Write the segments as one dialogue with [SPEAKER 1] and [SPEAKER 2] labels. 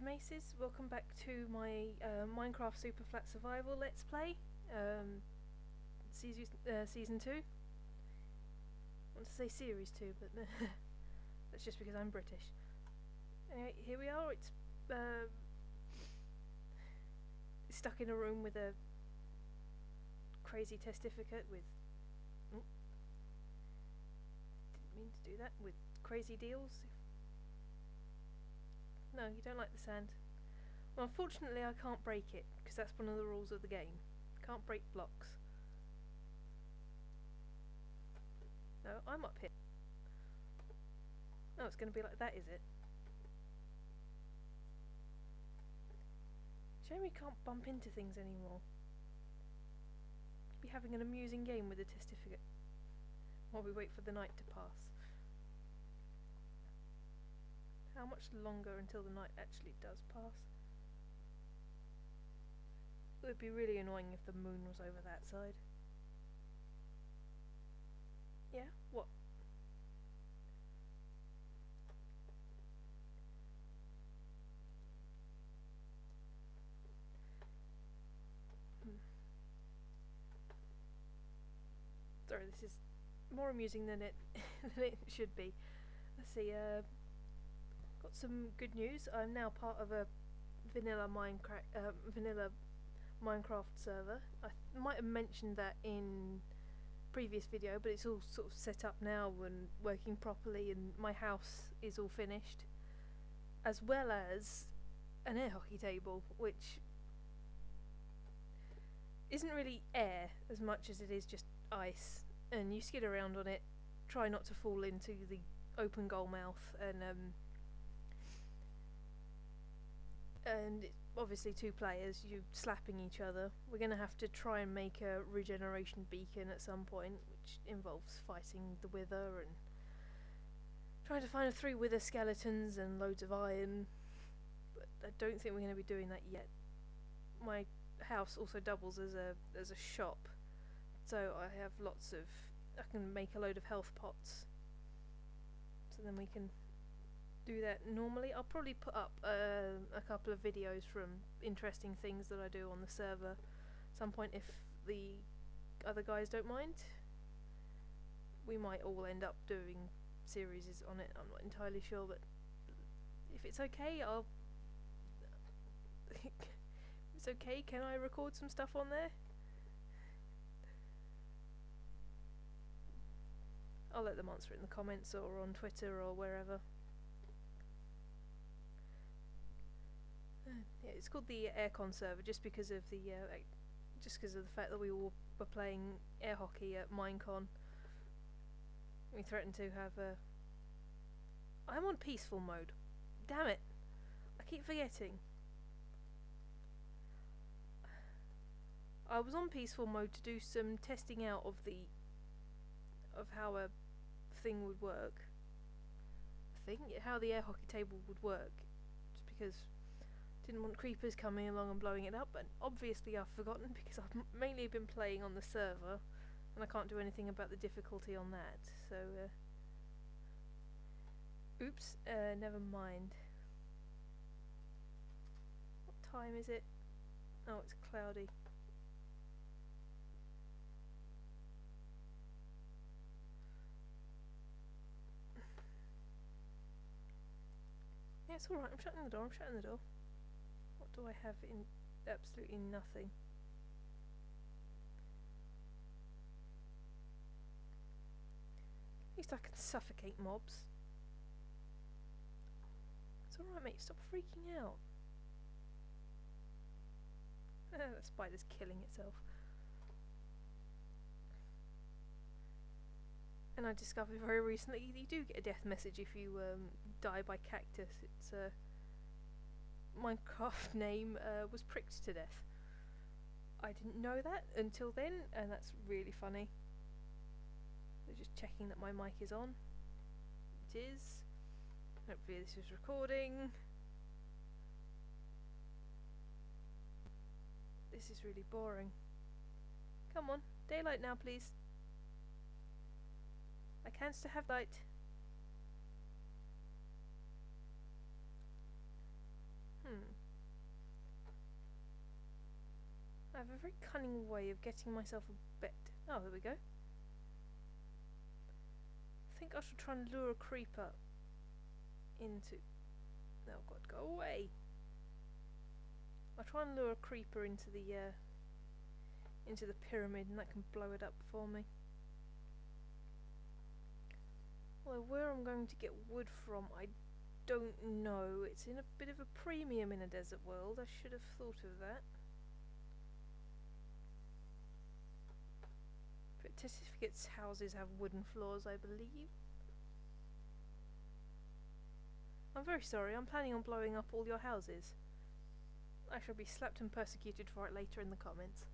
[SPEAKER 1] Paigeofmaces. Welcome back to my Minecraft Superflat Survival Let's Play, Season 2. I want to say Series 2, but that's just because I'm British. Anyway, here we are. It's stuck in a room with a crazy testificate with... didn't mean to do that. With crazy deals. No, you don't like the sand. Well, unfortunately I can't break it, because that's one of the rules of the game. Can't break blocks. No, I'm up here. No, it's going to be like that, is it? Shame we can't bump into things anymore. Be having an amusing game with the testificate while we wait for the night to pass. How much longer until the night actually does pass? It would be really annoying if the moon was over that side. Yeah? What? Sorry, this is more amusing than it than it should be. Let's see, got some good news. I'm now part of a vanilla Minecraft server. I might have mentioned that in previous video, but it's all sort of set up now and working properly, and my house is all finished, as well as an air hockey table, which isn't really air as much as it is just ice, and you skid around on it, try not to fall into the open goal mouth, and it's obviously two players, you slapping each other. We're going to have to try and make a regeneration beacon at some point, which involves fighting the wither and trying to find 3 wither skeletons and loads of iron, but I don't think we're going to be doing that yet. My house also doubles as a shop, so I have I can make a load of health pots, so then we can do that normally. I'll probably put up a couple of videos from interesting things that I do on the server at some point if the other guys don't mind. We might all end up doing series on it, I'm not entirely sure, but if it's okay, I'll... if it's okay, can I record some stuff on there? I'll let them answer it in the comments or on Twitter or wherever. Yeah, it's called the Aircon server just because of the fact that we all were playing air hockey at Minecon. We threatened to have a... I'm on peaceful mode. Damn it! I keep forgetting. I was on peaceful mode to do some testing out of how a thing would work. How the air hockey table would work, just because didn't want creepers coming along and blowing it up, but obviously I've forgotten because I've mainly been playing on the server and I can't do anything about the difficulty on that, so oops, never mind. What time is it? Oh, it's cloudy. Yeah, it's alright, I'm shutting the door. What do I have in? Absolutely nothing. At least I can suffocate mobs. It's alright, mate, stop freaking out. That spider's killing itself. And I discovered very recently you do get a death message if you die by cactus. It's Minecraft name was pricked to death. I didn't know that until then, and that's really funny. So just checking that my mic is on. It is. Hopefully this is recording. This is really boring. Come on, daylight now please. I can still have light. have a very cunning way of getting myself a bed. Oh, there we go. I think I should try and lure a creeper into... Oh god, go away! I'll try and lure a creeper into the pyramid, and that can blow it up for me. Although where I'm going to get wood from, I don't know. It's in a bit of a premium in a desert world. I should have thought of that. But Testificates houses have wooden floors, I believe. I'm very sorry, I'm planning on blowing up all your houses. I shall be slapped and persecuted for it later in the comments.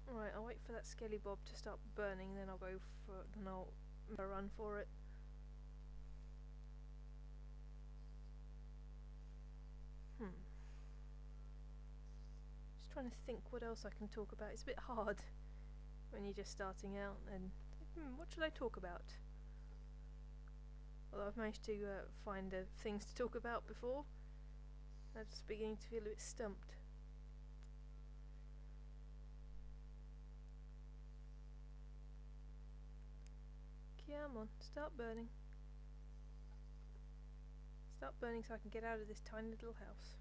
[SPEAKER 1] Right, I'll wait for that skelly bob to start burning, then I'll run for it. Just trying to think what else I can talk about. It's a bit hard when you're just starting out, and what should I talk about? Although I've managed to find things to talk about before, I'm just beginning to feel a bit stumped. Come on, start burning. Start burning so I can get out of this tiny little house.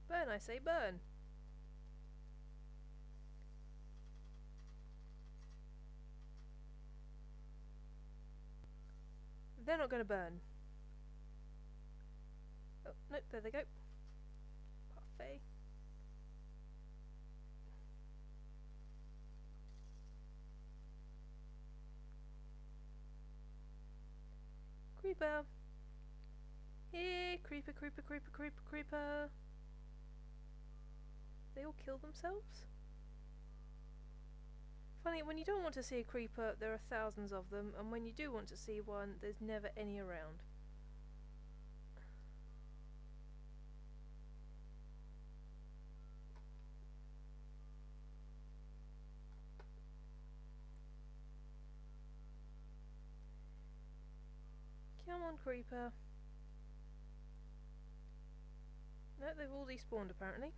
[SPEAKER 1] Burn, I say, burn! They're not going to burn. Oh, no, there they go. Parfait. Creeper! Here, creeper, creeper, creeper, creeper, creeper! They all kill themselves? Funny, when you don't want to see a creeper, there are thousands of them, and when you do want to see one, there's never any around. Come on, creeper. No, they've all despawned apparently.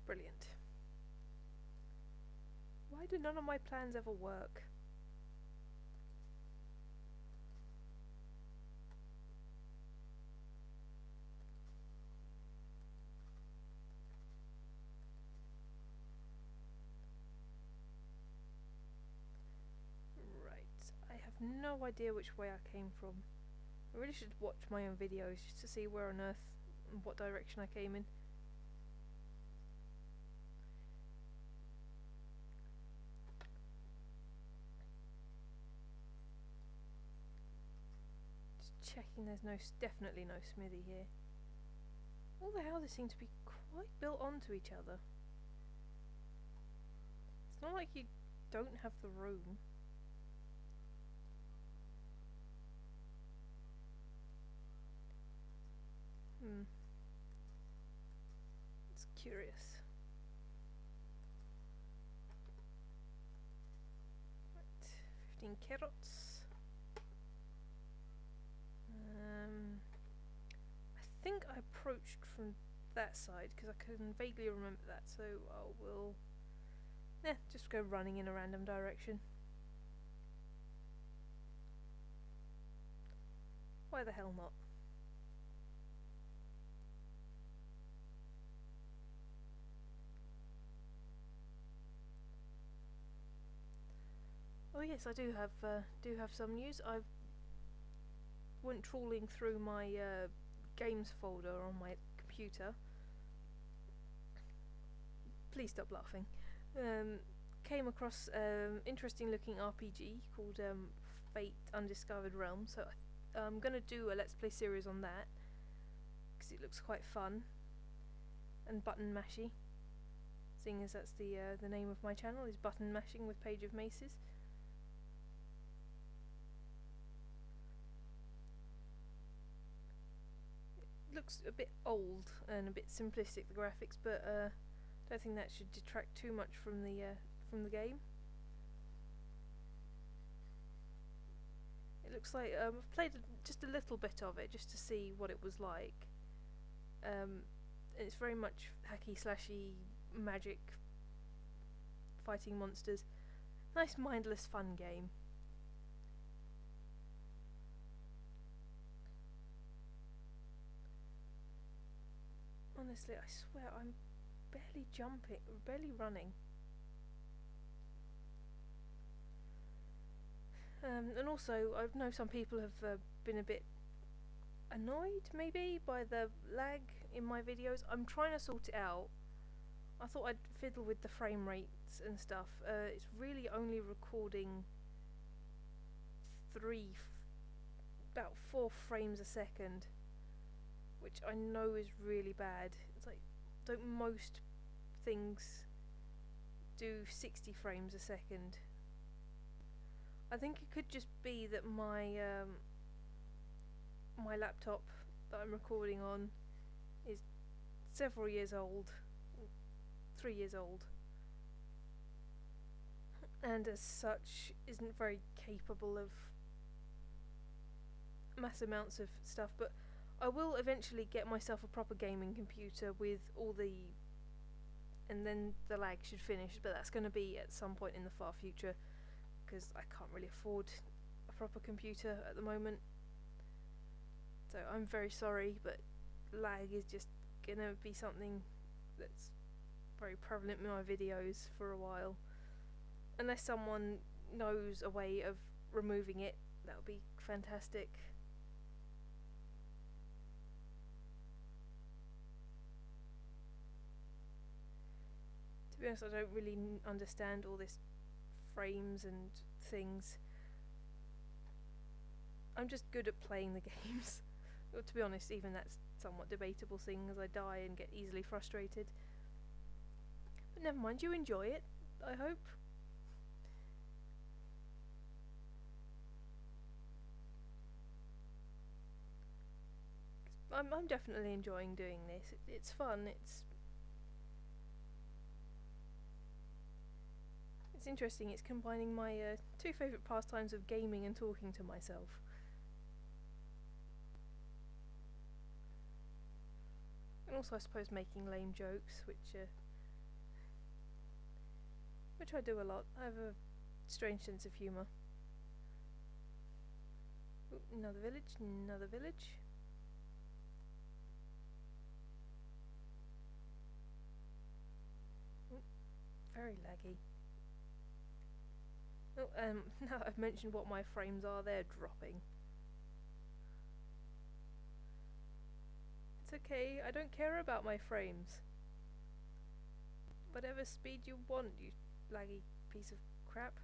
[SPEAKER 1] Brilliant. Why do none of my plans ever work? Right, I have no idea which way I came from. I really should watch my own videos just to see where on earth and what direction I came in. Checking there's definitely no smithy here. All the houses seem to be quite built onto each other. It's not like you don't have the room. It's curious. Right, 15 carrots. I think I approached from that side because I can vaguely remember that, so I will just go running in a random direction. Why the hell not? Oh yes, I do have some news. I went trawling through my games folder on my computer. Please stop laughing. Came across interesting looking RPG called Fate Undiscovered Realm, so I'm going to do a Let's Play series on that because it looks quite fun and button mashy, seeing as that's the name of my channel is Button Mashing with Paigeofmaces. looks a bit old and a bit simplistic, the graphics, but I don't think that should detract too much from the game. It looks like I've played just a little bit of it just to see what it was like. It's very much hacky slashy magic fighting monsters. Nice mindless fun game. Honestly, I swear I'm barely jumping, barely running. And also, I know some people have been a bit annoyed, maybe, by the lag in my videos. I'm trying to sort it out. I thought I'd fiddle with the frame rates and stuff. It's really only recording about 4 frames a second, which I know is really bad. It's like, don't most things do 60 frames a second? I think it could just be that my my laptop that I'm recording on is several years old, 3 years old, and as such isn't very capable of mass amounts of stuff. But I will eventually get myself a proper gaming computer with all the, and then the lag should finish, but that's going to be at some point in the far future, because I can't really afford a proper computer at the moment. So I'm very sorry, but lag is just gonna be something that's very prevalent in my videos for a while. Unless someone knows a way of removing it, that would be fantastic. To be honest, I don't really understand all this frames and things. I'm just good at playing the games. Well, to be honest, even that's somewhat debatable, seeing as I die and get easily frustrated. But never mind, you enjoy it, I hope. I'm definitely enjoying doing this. It's fun. It's interesting. It's combining my 2 favourite pastimes of gaming and talking to myself. And also, I suppose, making lame jokes, which I do a lot. I have a strange sense of humour. Ooh, another village, another village. Ooh, very laggy. Oh, now that I've mentioned what my frames are, they're dropping. It's okay, I don't care about my frames. Whatever speed you want, you laggy piece of crap.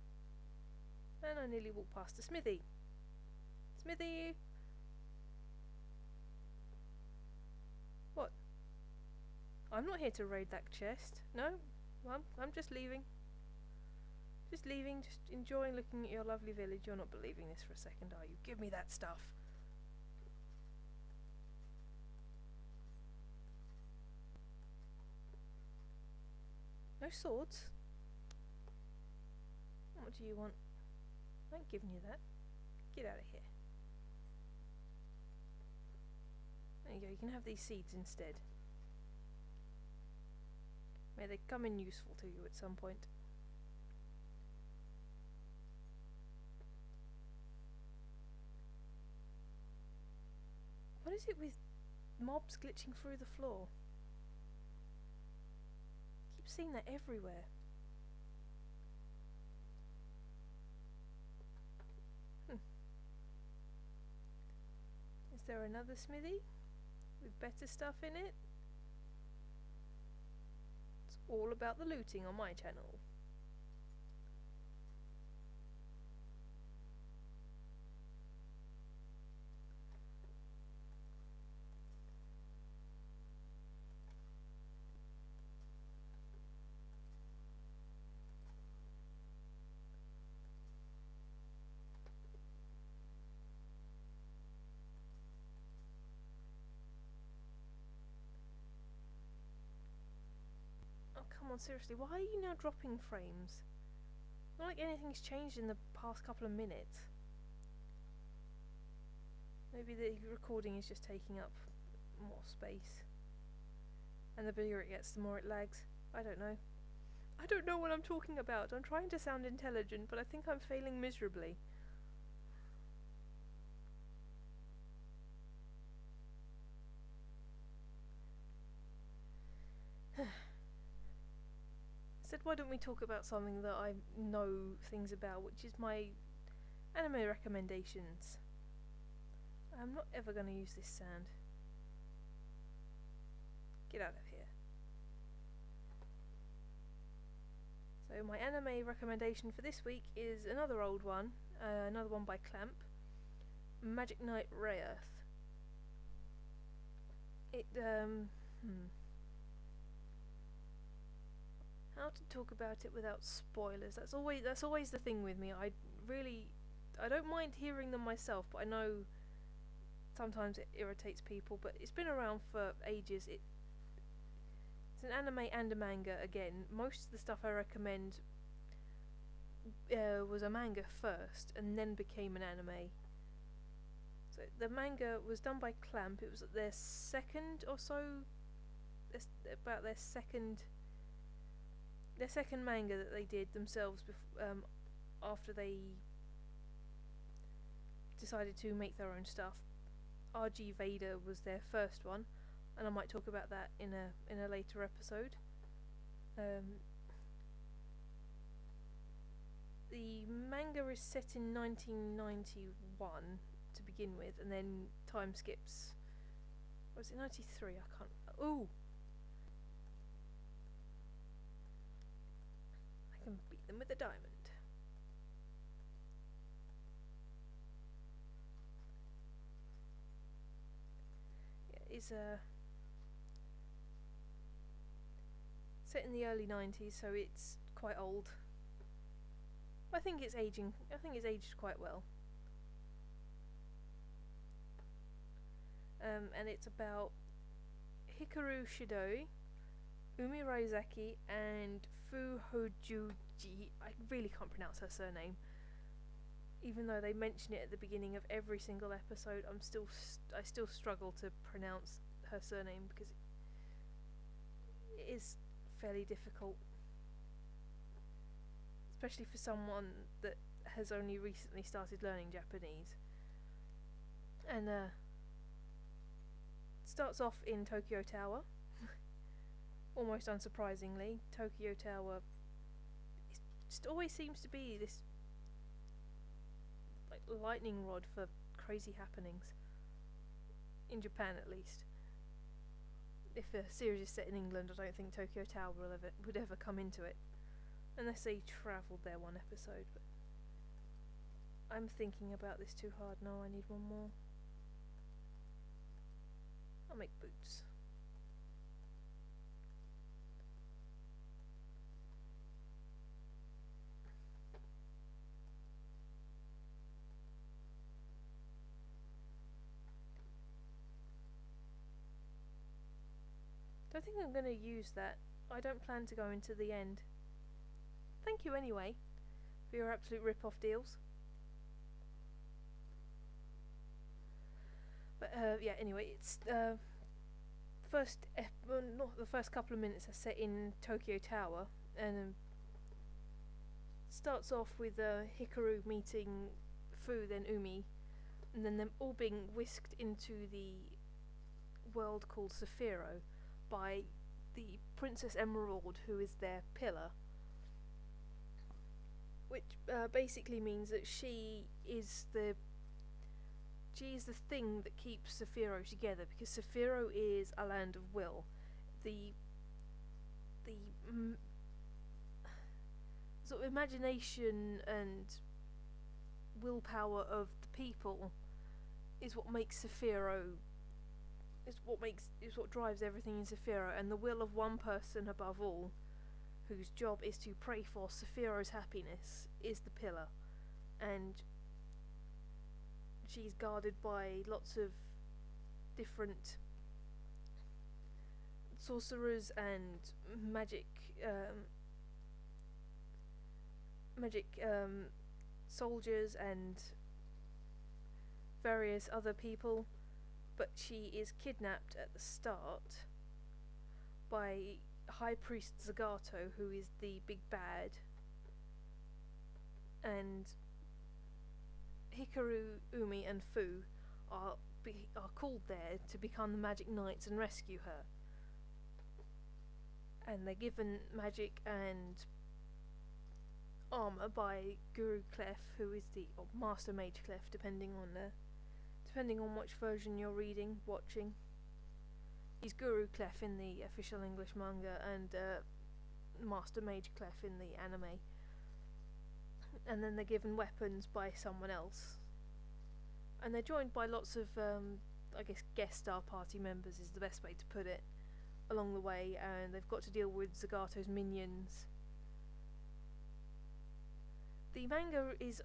[SPEAKER 1] And I nearly walked past a smithy. Smithy! What? I'm not here to raid that chest. No, I'm just leaving. Just leaving, just enjoying looking at your lovely village. You're not believing this for a second, are you? Give me that stuff. No swords? What do you want? I ain't giving you that. Get out of here. There you go, you can have these seeds instead. May they come in useful to you at some point. What is it with mobs glitching through the floor? I keep seeing that everywhere. Is there another smithy with better stuff in it? It's all about the looting on my channel. on, seriously, why are you now dropping frames? Not like anything's changed in the past couple of minutes. Maybe the recording is just taking up more space. And the bigger it gets, the more it lags. I don't know. I don't know what I'm talking about. I'm trying to sound intelligent, but I think I'm failing miserably. Said, why don't we talk about something that I know things about, which is my anime recommendations. I'm not ever going to use this sand. Get out of here. So my anime recommendation for this week is another old one, another one by Clamp, Magic Knight Rayearth. It, how to talk about it without spoilers? That's always the thing with me. I don't mind hearing them myself, but I know sometimes it irritates people. But it's been around for ages. It's an anime and a manga again. Most of the stuff I recommend was a manga first and then became an anime. So the manga was done by Clamp. It was their second or so, about their second manga that they did themselves after they decided to make their own stuff. RG Vader was their first one, and I might talk about that in a later episode. The manga is set in 1991 to begin with, and then time skips. Was it 93? I can't. Ooh! I can beat them with a diamond. Yeah, it's set in the early 90s, so it's quite old. I think it's aged quite well. And it's about Hikaru Shidoi, Umi Raizaki, and Fu Hojuji. I really can't pronounce her surname. Even though they mention it at the beginning of every single episode, I still struggle to pronounce her surname because it is fairly difficult, especially for someone that has only recently started learning Japanese. And starts off in Tokyo Tower. Almost unsurprisingly, Tokyo Tower just always seems to be this like lightning rod for crazy happenings. In Japan, at least. If a series is set in England, I don't think Tokyo Tower would ever come into it, unless they travelled there one episode. But I'm thinking about this too hard. No, I need one more. I'll make boots. Don't think I'm going to use that. I don't plan to go into the end. Thank you anyway for your absolute rip-off deals. But yeah, anyway, it's not the first couple of minutes are set in Tokyo Tower, and starts off with Hikaru meeting Fu, then Umi, and then them all being whisked into the world called Saphiro by the Princess Emerald, who is their pillar, which basically means that she is the thing that keeps Saphiro together, because Saphiro is a land of will. The sort of imagination and willpower of the people is what makes Saphiro, is what drives everything in Saphiro, and the will of one person above all, whose job is to pray for Saphiro's happiness, is the pillar. And she's guarded by lots of different sorcerers and magic magic soldiers and various other people, but she is kidnapped at the start by High Priest Zagato, who is the big bad, and Hikaru, Umi and Fu are called there to become the Magic Knights and rescue her. And they're given magic and armour by Guru Clef, who is or Master Mage Clef, depending on which version you're watching. He's Guru Clef in the official English manga and Master Mage Clef in the anime. And then they're given weapons by someone else. And they're joined by lots of, I guess, guest star party members is the best way to put it, along the way, and they've got to deal with Zagato's minions. The manga is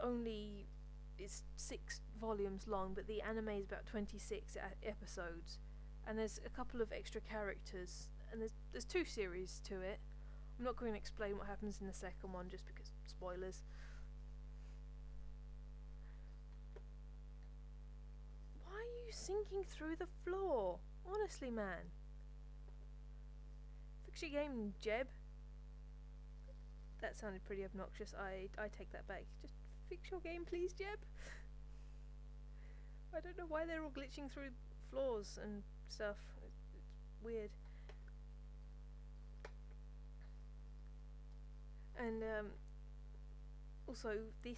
[SPEAKER 1] 6 volumes long, but the anime is about 26 episodes, and there's a couple of extra characters, and there's 2 series to it. I'm not going to explain what happens in the second one just because spoilers. Why are you sinking through the floor? Honestly, man. Fix your game, Jeb. That sounded pretty obnoxious. I take that back. Just fix your game, please, Jeb. I don't know why they're all glitching through floors and stuff. It's weird. And also, the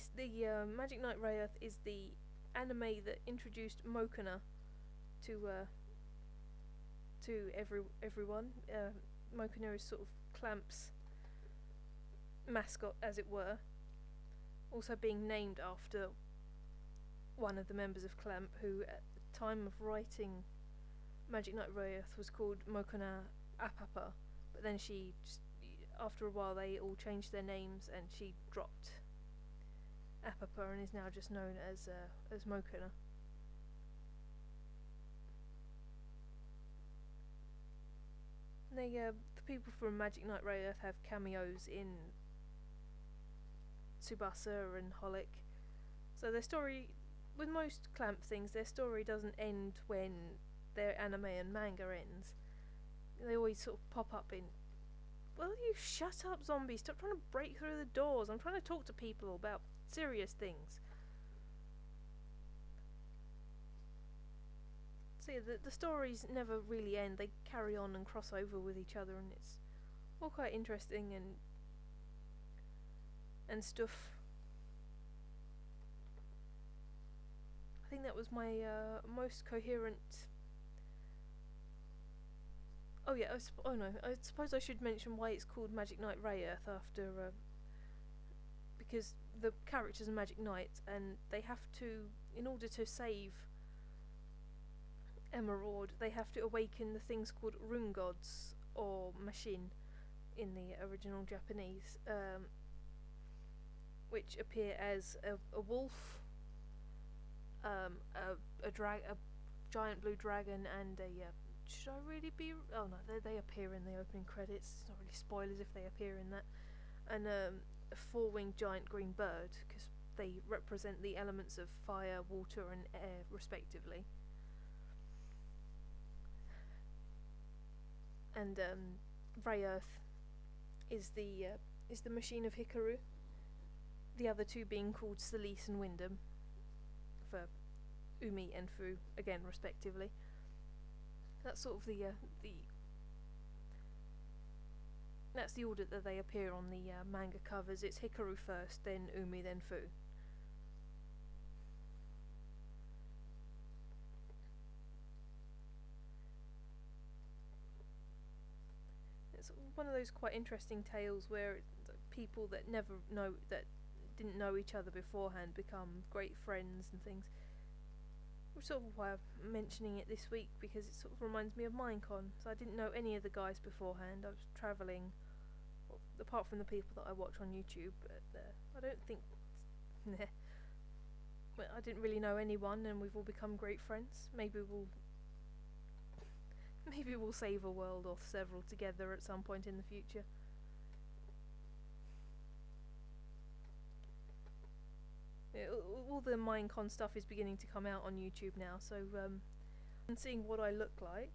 [SPEAKER 1] Magic Knight Rayearth is the anime that introduced Mokona to everyone. Mokona is sort of Clamp's mascot, as it were, also being named after one of the members of Clamp, who at the time of writing Magic Knight Rayearth was called Mokona Apapa, but then she just, after a while they all changed their names and she dropped Apapa and is now just known as Mokona. The people from Magic Knight Rayearth have cameos in Tsubasa and Holic. So their story, with most Clamp things, their story doesn't end when their anime and manga ends. They always sort of pop up in, well, you shut up, zombie, stop trying to break through the doors, I'm trying to talk to people about serious things. So yeah, the stories never really end, they carry on and cross over with each other, and it's all quite interesting and stuff. I think that was my most coherent. Oh yeah, I suppose I should mention why it's called Magic Knight Rayearth after, because the characters are Magic Knights and they have to, in order to save Emerald, they have to awaken the things called rune gods or machine in the original Japanese, which appear as a wolf, a giant blue dragon, and should I really be? Oh no, they appear in the opening credits. It's not really spoilers if they appear in that. And a 4-winged giant green bird, because they represent the elements of fire, water, and air, respectively. And Rayearth is the machine of Hikaru. The other 2 being called Celise and Wyndham, for Umi and Fu, again respectively. That's sort of that's the order that they appear on the manga covers. It's Hikaru first, then Umi, then Fu. It's one of those quite interesting tales where people that didn't know each other beforehand become great friends and things. Which sort of why I'm mentioning it this week, because it sort of reminds me of Minecon. So I didn't know any of the guys beforehand. I was travelling, well, apart from the people that I watch on YouTube, but I don't think I didn't really know anyone, and we've all become great friends. Maybe we'll Maybe we'll save a world or several together at some point in the future. Yeah, all the Minecon stuff is beginning to come out on YouTube now, so and seeing what I look like,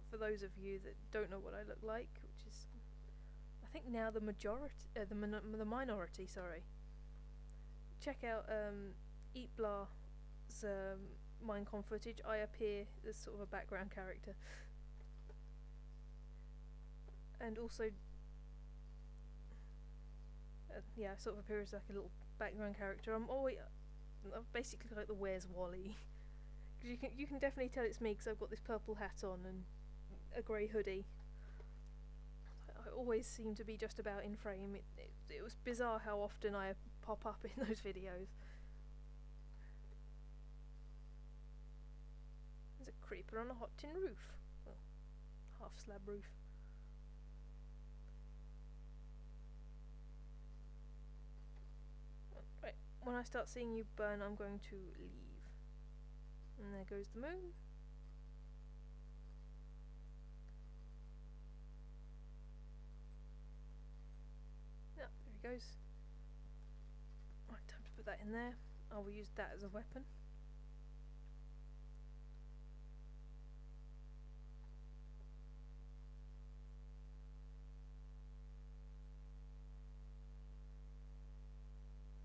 [SPEAKER 1] for those of you that don't know what I look like, which is, I think now the majority, the minority, sorry. Check out Eatbla's Minecon footage. I appear as sort of a background character. And also, yeah, I sort of appear as like a little background character. I'm basically like the Where's Wally. Because you can definitely tell it's me because I've got this purple hat on and a grey hoodie. I always seem to be just about in frame. It was bizarre how often I pop up in those videos. There's a creeper on a hot tin roof. Well, half slab roof. Right, when I start seeing you burn, I'm going to leave. And there goes the moon. Yeah, there he goes. Right, time to put that in there. I will use that as a weapon.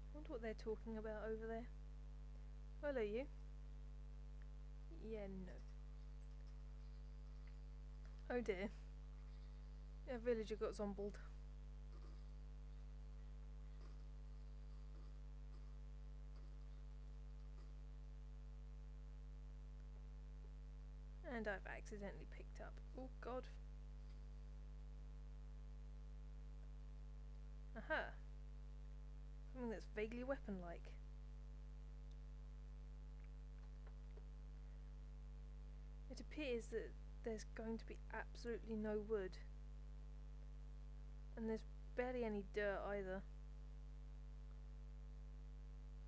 [SPEAKER 1] I wonder what they're talking about over there. Hello, you. Yeah, no. Oh dear. A villager got zombled. And I've accidentally picked up. Oh god. Aha. Something that's vaguely weapon-like. It appears that there's going to be absolutely no wood. And there's barely any dirt either.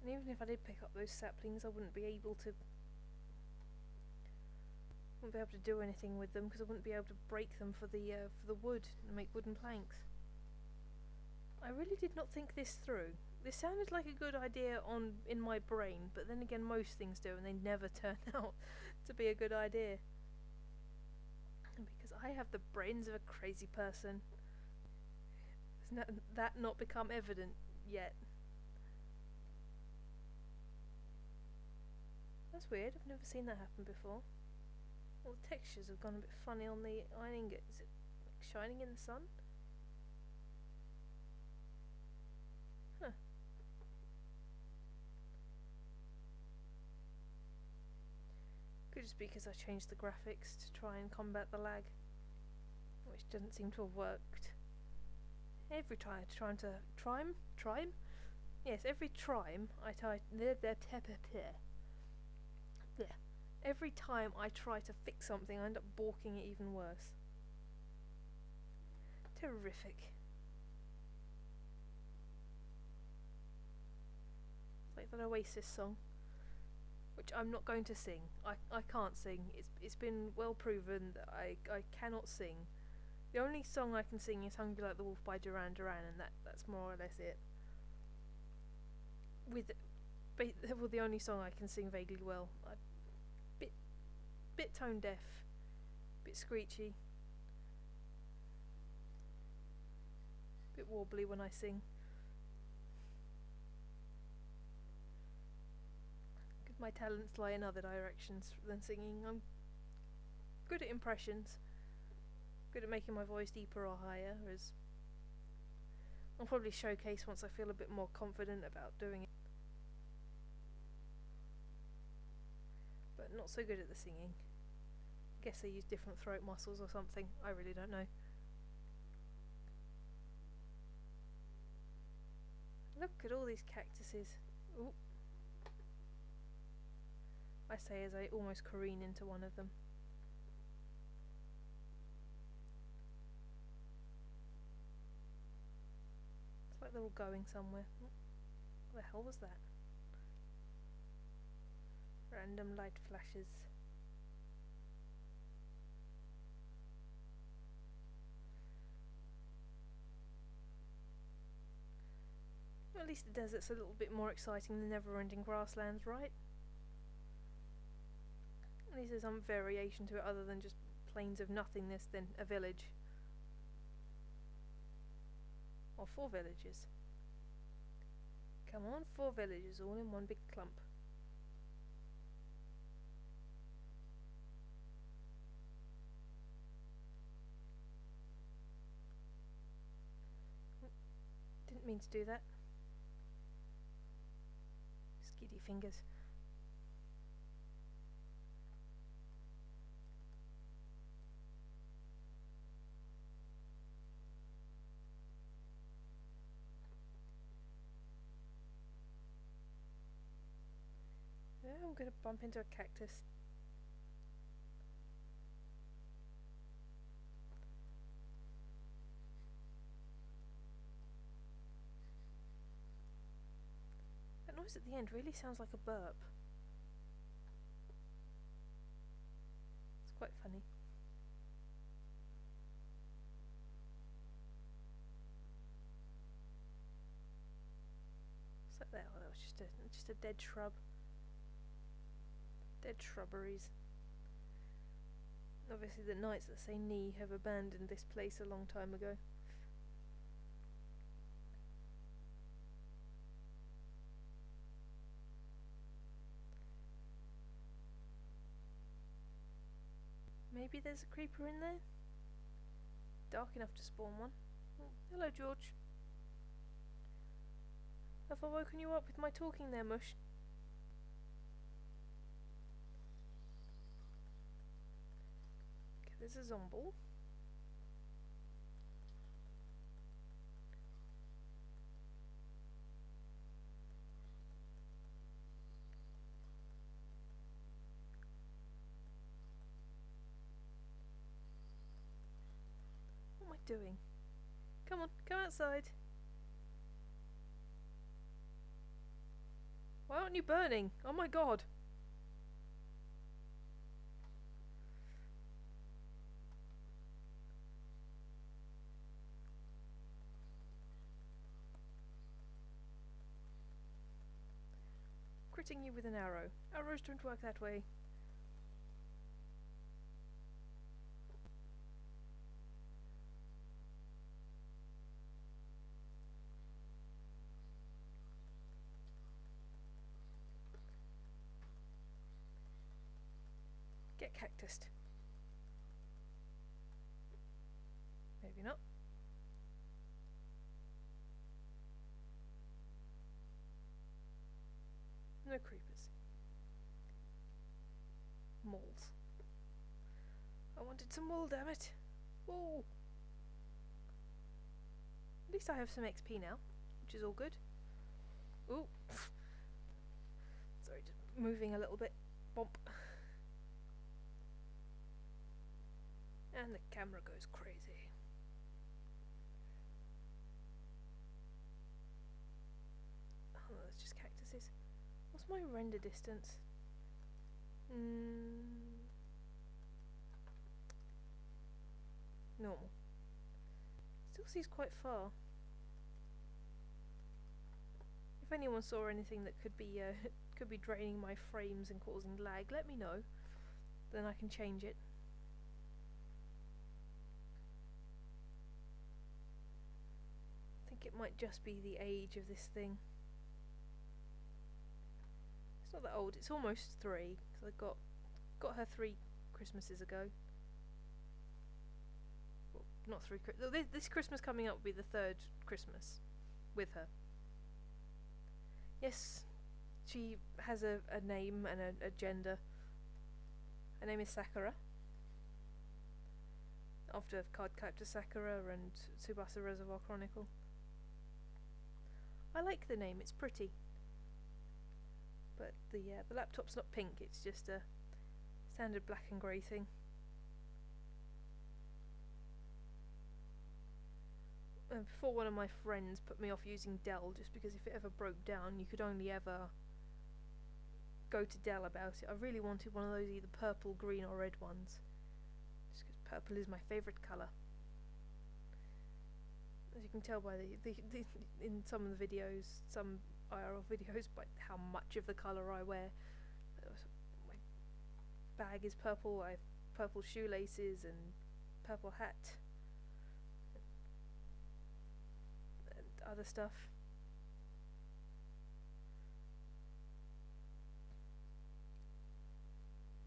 [SPEAKER 1] And even if I did pick up those saplings, I wouldn't be able to do anything with them because I wouldn't be able to break them for the wood and make wooden planks. I really did not think this through. This sounded like a good idea in my brain, but then again most things do and they never turn out to be a good idea. Because I have the brains of a crazy person. Has that not become evident yet? That's weird, I've never seen that happen before. All the textures have gone a bit funny on the iron ingot. Is it like shining in the sun? Huh. Could just be because I changed the graphics to try and combat the lag, which doesn't seem to have worked. Every time I try to trime? Yes, every time I try every time I try to fix something, I end up balking it even worse. Terrific. It's like that Oasis song, which I'm not going to sing. I can't sing. It's been well proven that I cannot sing. The only song I can sing is Hungry Like the Wolf by Duran Duran, and that's more or less it. Well, the only song I can sing vaguely well. Bit tone deaf, bit screechy, bit wobbly when I sing. My talents lie in other directions than singing. I'm good at impressions, good at making my voice deeper or higher, as I'll probably showcase once I feel a bit more confident about doing it. But not so good at the singing. Guess they use different throat muscles or something, I really don't know. Look at all these cactuses. Ooh. I say as I almost careen into one of them. It's like they're all going somewhere. What the hell was that? Random light flashes. least the desert's a little bit more exciting than never-ending grasslands, right? At least there's some variation to it other than just plains of nothingness than a village. Or 4 villages. Come on, 4 villages all in one big clump. Didn't mean to do that. Skiddy fingers. Yeah, I'm gonna bump into a cactus. That noise at the end really sounds like a burp. It's quite funny. So there, that was just a dead shrub. Dead shrubberies. Obviously the knights that say knee have abandoned this place a long time ago. Maybe there's a creeper in there? Dark enough to spawn one. Oh, hello, George. Have I woken you up with my talking there, Mush? Okay, there's a zombie. What am I doing? Come on, come outside. Why aren't you burning? Oh my god. Critting you with an arrow. Arrows don't work that way. Get cactused. Maybe not. No creepers. Moles. I wanted some wool, damn it. Wool. At least I have some XP now, which is all good. Ooh. Sorry, just moving a little bit. Bump. And the camera goes crazy. Oh, that's just cactuses. What's my render distance? Normal. Still seems quite far. If anyone saw anything that could be could be draining my frames and causing lag, let me know. Then I can change it. I think it might just be the age of this thing. It's not that old. It's almost 3 because I got her 3 Christmases ago. Well, not 3. This Christmas coming up will be the 3rd Christmas with her. Yes, she has a name and a gender. Her name is Sakura, after card character Sakura and Tsubasa Reservoir Chronicle. I like the name, it's pretty. But the laptop's not pink, it's just a standard black and grey thing. Before, one of my friends put me off using Dell just because if it ever broke down you could only ever go to Dell about it. I really wanted one of those either purple, green or red ones, just because purple is my favourite colour. As you you can tell by the in some of the videos, some IRL videos, by how much of the colour I wear. My bag is purple. I have purple shoelaces and purple hat and other stuff.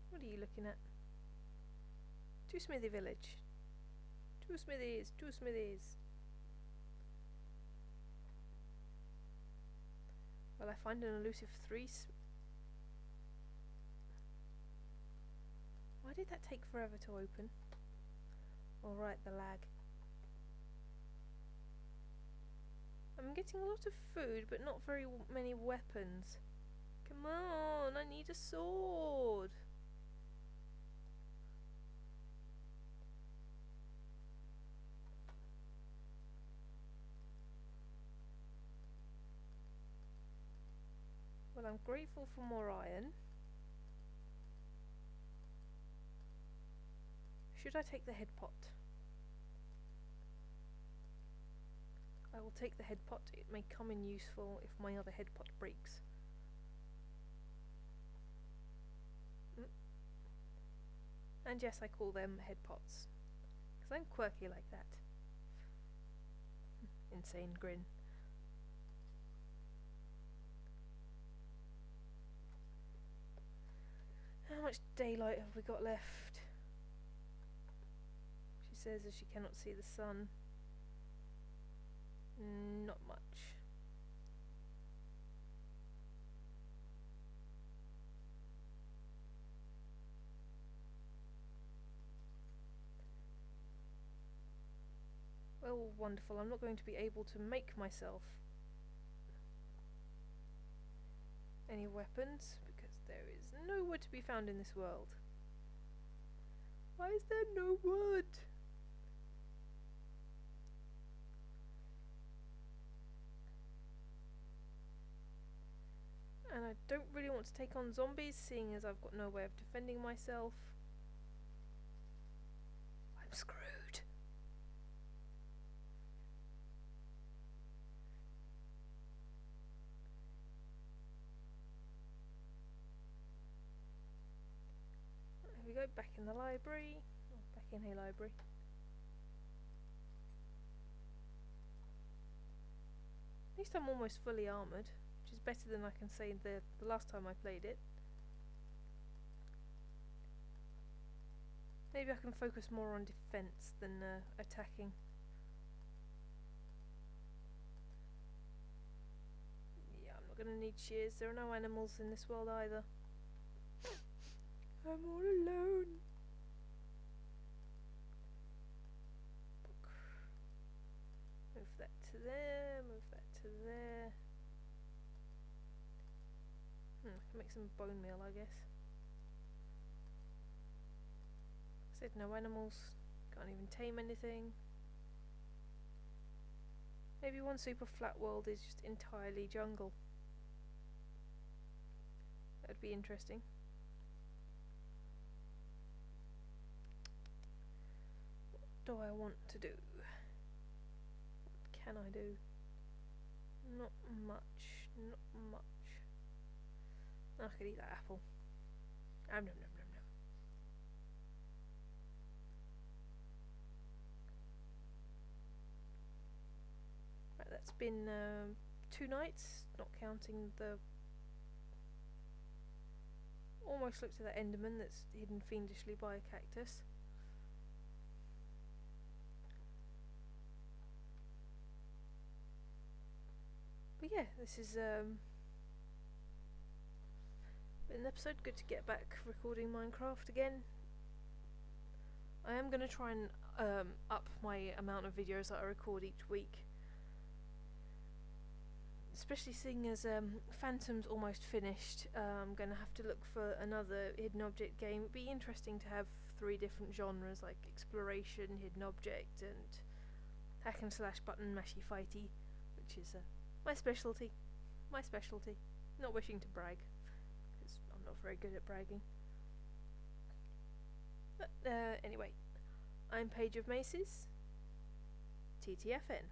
[SPEAKER 1] What are you looking at? To Smithy Village. To Smithies, to Smithies. Well, I find an elusive 3. Why did that take forever to open? Alright, the lag. I'm getting a lot of food, but not very many weapons. Come on, I need a sword. Well, I'm grateful for more iron. Should I take the head pot? I will take the head pot. It may come in useful if my other head pot breaks. And yes, I call them head pots, because I'm quirky like that. Insane grin. How much daylight have we got left? She says as she cannot see the sun. Not much. Well, wonderful. I'm not going to be able to make myself any weapons because there is no wood to be found in this world. Why is there no wood? And I don't really want to take on zombies, seeing as I've got no way of defending myself. I'm screwed. Here we go, back in the library. Oh, back in a library. At least I'm almost fully armoured, which is better than I can say the last time I played it. Maybe I can focus more on defence than attacking. Yeah, I'm not going to need shears. There are no animals in this world either. I'm all alone. Book. Move that to there, move that to there. I can make some bone meal, I guess. Said no animals, can't even tame anything. Maybe one super flat world is just entirely jungle. That'd be interesting. What do I want to do? What can I do? Not much, not much. I could eat that apple. Nom nom nom nom nom. Right, that's been 2 nights, not counting the... Almost looked at that Enderman that's hidden fiendishly by a cactus. But yeah, this is been an episode. Good to get back recording Minecraft again. I am going to try and up my amount of videos that I record each week. Especially seeing as Phantom's almost finished, I'm going to have to look for another hidden object game. It would be interesting to have 3 different genres like exploration, hidden object and hack and slash button mashy fighty, which is my specialty. My specialty. Not wishing to brag, because I'm not very good at bragging. But anyway, I'm Paigeofmaces, TTFN.